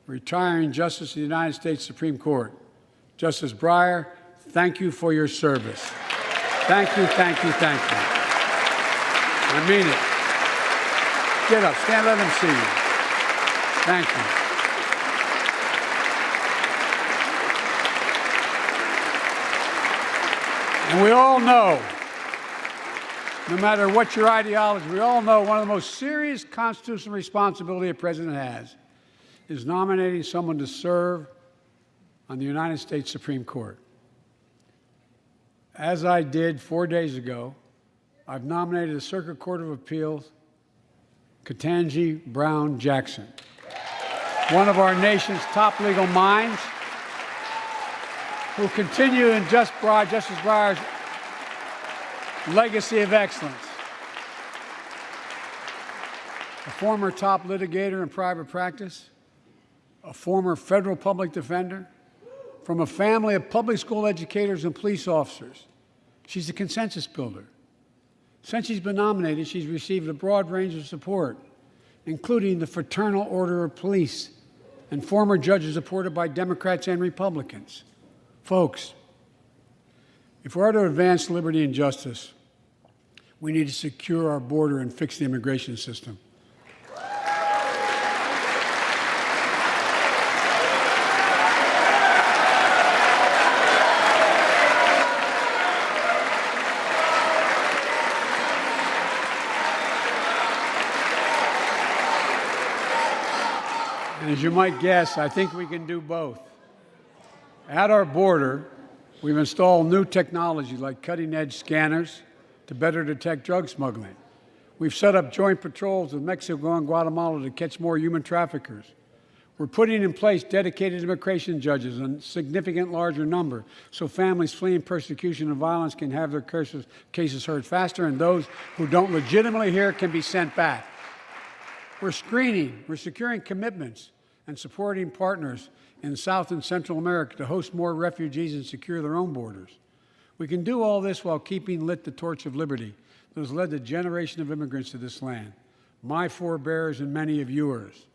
Speaker 2: retiring Justice of the United States Supreme Court. Justice Breyer, thank you for your service. Thank you, thank you, thank you. I mean it. Get up, stand, let them see you. Thank you. And we all know, no matter what your ideology, we all know one of the most serious constitutional responsibility a president has is nominating someone to serve on the United States Supreme Court. As I did 4 days ago, I've nominated the Circuit Court of Appeals, Ketanji Brown Jackson, one of our nation's top legal minds, who will continue in Justice Breyer's legacy of excellence. A former top litigator in private practice, a former federal public defender, from a family of public school educators and police officers. She's a consensus builder. Since she's been nominated, she's received a broad range of support, including the Fraternal Order of Police and former judges supported by Democrats and Republicans. Folks, if we are to advance liberty and justice, we need to secure our border and fix the immigration system. And as you might guess, I think we can do both. At our border, we've installed new technology like cutting-edge scanners to better detect drug smuggling. We've set up joint patrols with Mexico and Guatemala to catch more human traffickers. We're putting in place dedicated immigration judges, a significant larger number, so families fleeing persecution and violence can have their cases heard faster, and those who don't legitimately hear can be sent back. We're screening, we're securing commitments, and supporting partners in South and Central America to host more refugees and secure their own borders. We can do all this while keeping lit the torch of liberty that has led a generation of immigrants to this land, my forebears and many of yours.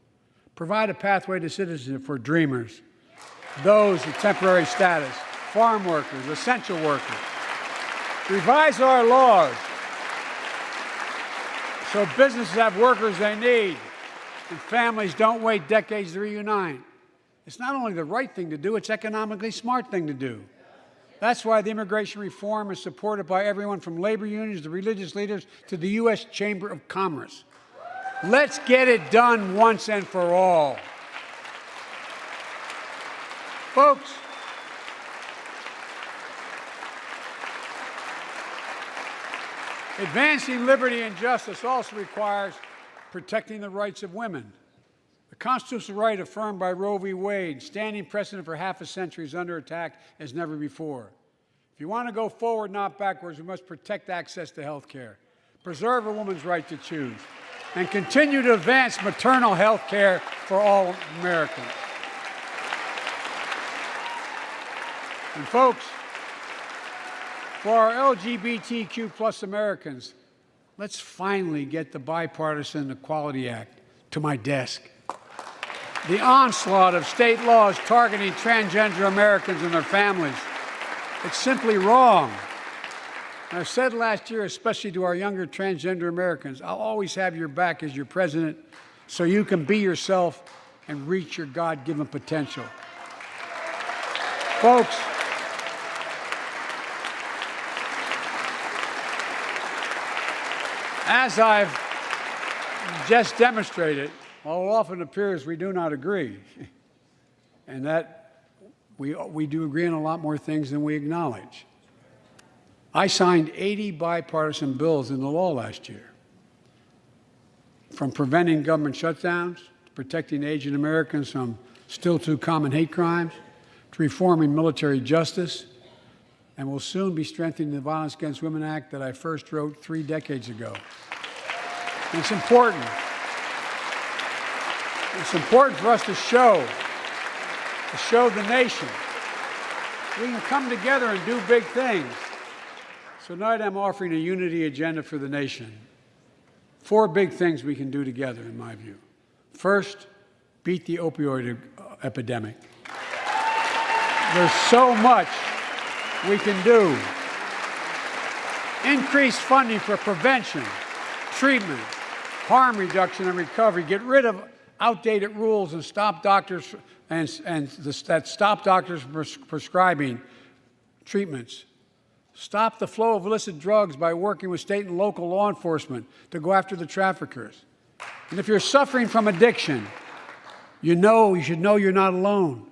Speaker 2: Provide a pathway to citizenship for dreamers, those with temporary status, farm workers, essential workers. Revise our laws so businesses have workers they need and families don't wait decades to reunite. It's not only the right thing to do, it's economically smart thing to do. That's why the immigration reform is supported by everyone from labor unions to religious leaders to the U.S. Chamber of Commerce. Let's get it done once and for all. Folks, advancing liberty and justice also requires protecting the rights of women. The constitutional right affirmed by Roe v. Wade, standing precedent for half a century, is under attack as never before. If you want to go forward, not backwards, we must protect access to health care, preserve a woman's right to choose, and continue to advance maternal health care for all Americans. And folks, for our LGBTQ plus Americans, let's finally get the Bipartisan Equality Act to my desk. The onslaught of state laws targeting transgender Americans and their families, it's simply wrong. And I said last year, especially to our younger transgender Americans, I'll always have your back as your president so you can be yourself and reach your God-given potential. Folks, as I've just demonstrated, while it often appears we do not agree, and that we do agree on a lot more things than we acknowledge. I signed 80 bipartisan bills into law last year, from preventing government shutdowns, to protecting Asian Americans from still too common hate crimes, to reforming military justice, and will soon be strengthening the Violence Against Women Act that I first wrote 3 decades ago. And it's important. It's important for us to show the nation we can come together and do big things. So tonight I'm offering a unity agenda for the nation. 4 big things we can do together, in my view. First, beat the opioid epidemic. There's so much we can do. Increase funding for prevention, treatment, harm reduction, and recovery. Get rid of outdated rules and stop doctors that stop doctors from prescribing treatments. Stop the flow of illicit drugs by working with state and local law enforcement to go after the traffickers. And if you're suffering from addiction, you should know you're not alone.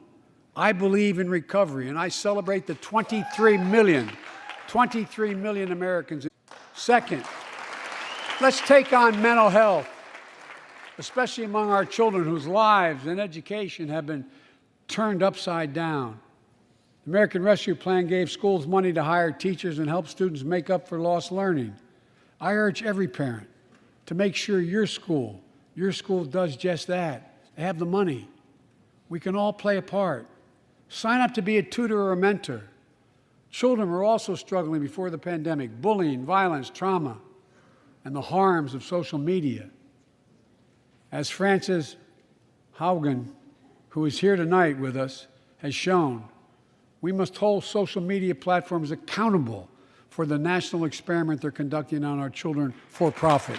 Speaker 2: I believe in recovery, and I celebrate the 23 million Americans. Second, let's take on mental health, especially among our children whose lives and education have been turned upside down. The American Rescue Plan gave schools money to hire teachers and help students make up for lost learning. I urge every parent to make sure your school does just that. They have the money. We can all play a part. Sign up to be a tutor or a mentor. Children were also struggling before the pandemic: bullying, violence, trauma, and the harms of social media. As Frances Haugen, who is here tonight with us, has shown, we must hold social media platforms accountable for the national experiment they're conducting on our children for profit.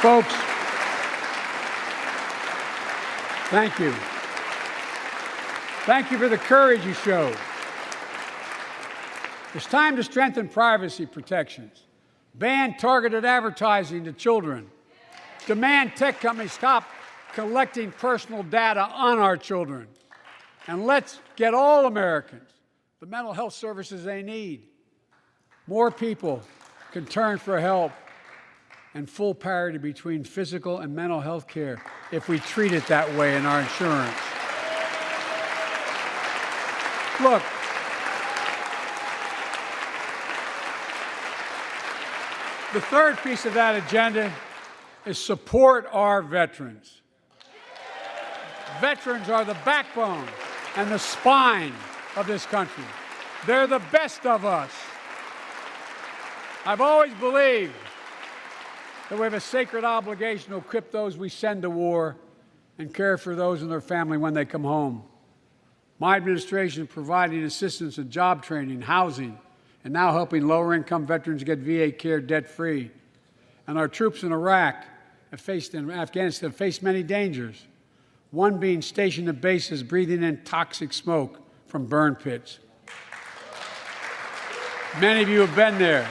Speaker 2: Folks, thank you. Thank you for the courage you showed. It's time to strengthen privacy protections, ban targeted advertising to children, demand tech companies stop collecting personal data on our children, and let's get all Americans the mental health services they need. More people can turn for help and full parity between physical and mental health care if we treat it that way in our insurance. Look, the third piece of that agenda is support our veterans. Veterans are the backbone and the spine of this country. They're the best of us. I've always believed that we have a sacred obligation to equip those we send to war and care for those in their family when they come home. My administration is providing assistance in job training, housing, and now helping lower-income veterans get VA care debt-free. And our troops in Iraq and Afghanistan have faced many dangers, one being stationed at bases breathing in toxic smoke from burn pits. Many of you have been there.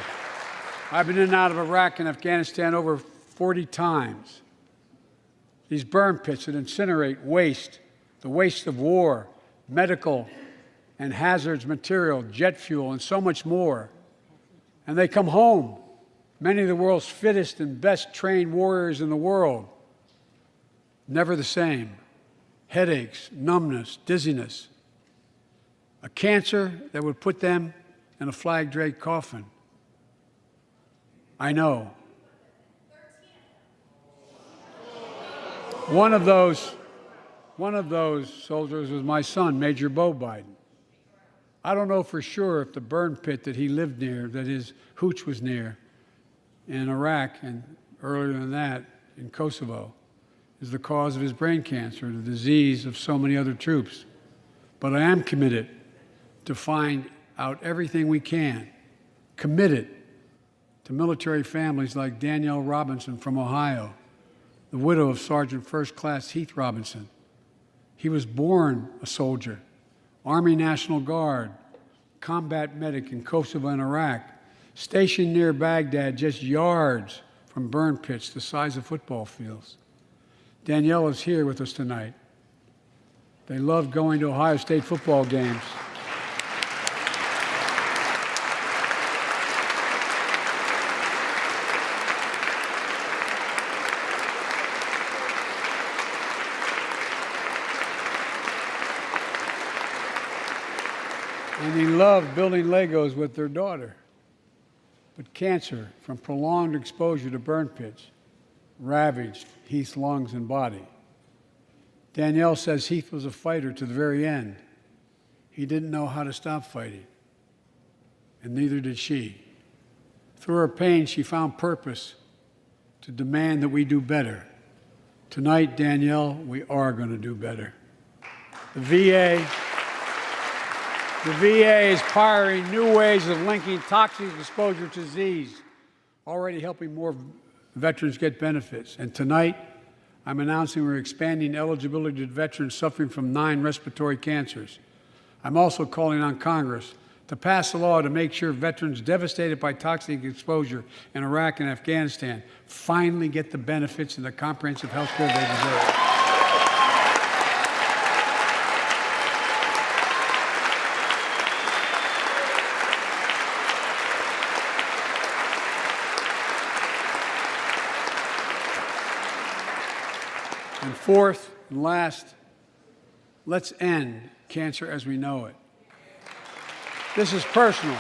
Speaker 2: I've been in and out of Iraq and Afghanistan over 40 times. These burn pits that incinerate waste, the waste of war, medical and hazardous material, jet fuel, and so much more. And they come home, many of the world's fittest and best trained warriors in the world, never the same. Headaches, numbness, dizziness, a cancer that would put them in a flag-draped coffin. I know. One of those soldiers was my son, Major Bo Biden. I don't know for sure if the burn pit that he lived near, that his hooch was near in Iraq and earlier than that in Kosovo, is the cause of his brain cancer, the disease of so many other troops. But I am committed to find out everything we can, committed to military families like Danielle Robinson from Ohio, the widow of Sergeant First Class Heath Robinson. He was born a soldier, Army National Guard, combat medic in Kosovo and Iraq, stationed near Baghdad, just yards from burn pits the size of football fields. Danielle is here with us tonight. They love going to Ohio State football games. and he loved building Legos with their daughter. But cancer from prolonged exposure to burn pits ravaged Heath's lungs and body. Danielle says Heath was a fighter to the very end. He didn't know how to stop fighting, and neither did she. Through her pain, she found purpose to demand that we do better. Tonight, Danielle, we are going to do better. The VA is pioneering new ways of linking toxic exposure to disease, already helping more veterans get benefits. And tonight, I'm announcing we're expanding eligibility to veterans suffering from 9 respiratory cancers. I'm also calling on Congress to pass a law to make sure veterans devastated by toxic exposure in Iraq and Afghanistan finally get the benefits and the comprehensive health care they deserve. And fourth and last, let's end cancer as we know it. This is personal.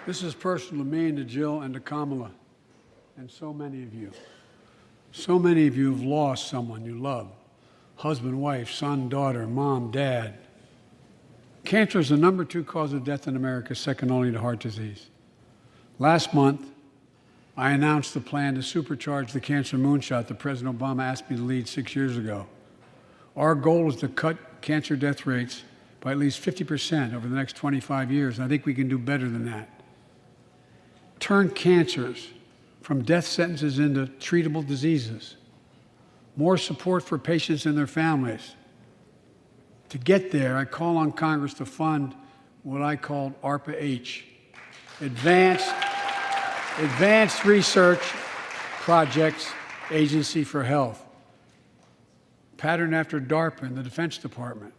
Speaker 2: This is personal to me and to Jill and to Kamala and so many of you. So many of you have lost someone you love. Husband, wife, son, daughter, mom, dad. Cancer is the #2 cause of death in America, second only to heart disease. Last month, I announced the plan to supercharge the cancer moonshot that President Obama asked me to lead 6 years ago. Our goal is to cut cancer death rates by at least 50% over the next 25 years, and I think we can do better than that. Turn cancers from death sentences into treatable diseases. More support for patients and their families. To get there, I call on Congress to fund what I call ARPA-H, Advanced Research Projects Agency for Health, patterned after DARPA and the Defense Department,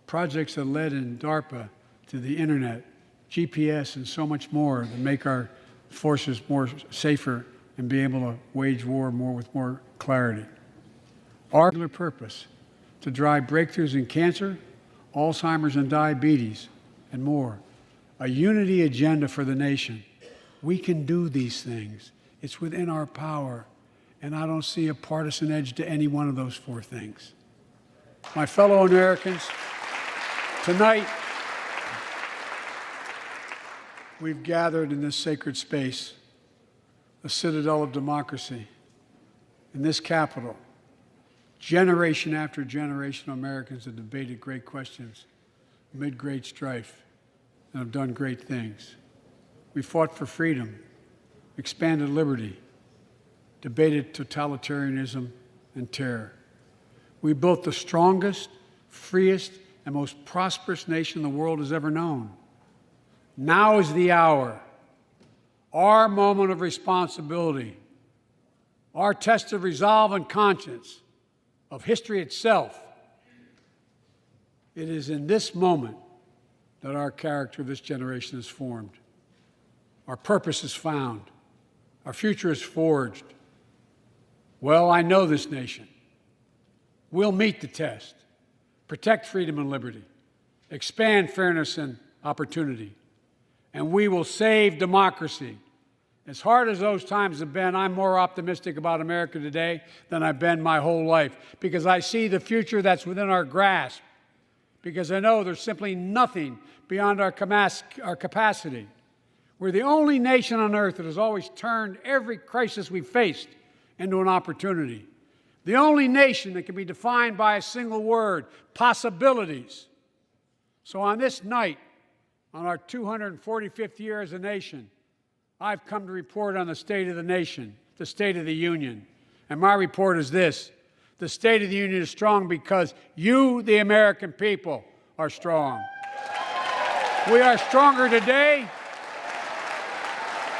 Speaker 2: projects that led in DARPA to the internet, GPS, and so much more to make our forces more safer and be able to wage war with more clarity. Our purpose to drive breakthroughs in cancer, Alzheimer's and diabetes, and more. A unity agenda for the nation. We can do these things. It's within our power, and I don't see a partisan edge to any one of those 4 things. My fellow Americans, tonight, we've gathered in this sacred space, a citadel of democracy, in this Capitol. Generation after generation of Americans have debated great questions amid great strife and have done great things. We fought for freedom, expanded liberty, debated totalitarianism and terror. We built the strongest, freest, and most prosperous nation the world has ever known. Now is the hour, our moment of responsibility, our test of resolve and conscience, of history itself. It is in this moment that our character of this generation is formed. Our purpose is found. Our future is forged. Well, I know this nation. We'll meet the test, protect freedom and liberty, expand fairness and opportunity, and we will save democracy. As hard as those times have been, I'm more optimistic about America today than I've been my whole life, because I see the future that's within our grasp, because I know there's simply nothing beyond our capacity. We're the only nation on earth that has always turned every crisis we faced into an opportunity. The only nation that can be defined by a single word: possibilities. So on this night, on our 245th year as a nation, I've come to report on the state of the nation, the State of the Union. And my report is this: the State of the Union is strong because you, the American people, are strong. We are stronger today.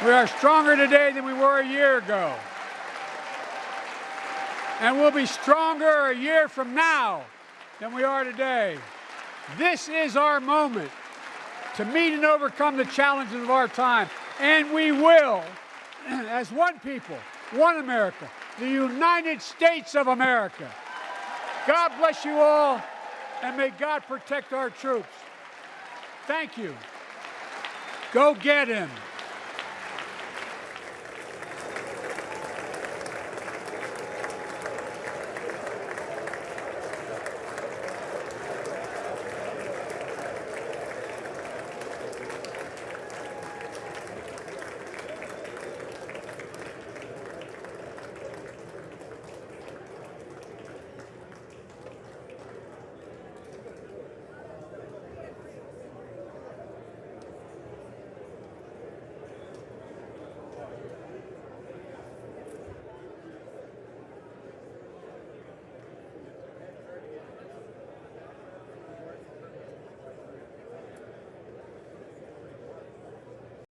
Speaker 2: We are stronger today than we were a year ago. And we'll be stronger a year from now than we are today. This is our moment to meet and overcome the challenges of our time. And we will, as one people, one America, the United States of America. God bless you all, and may God protect our troops. Thank you. Go get him.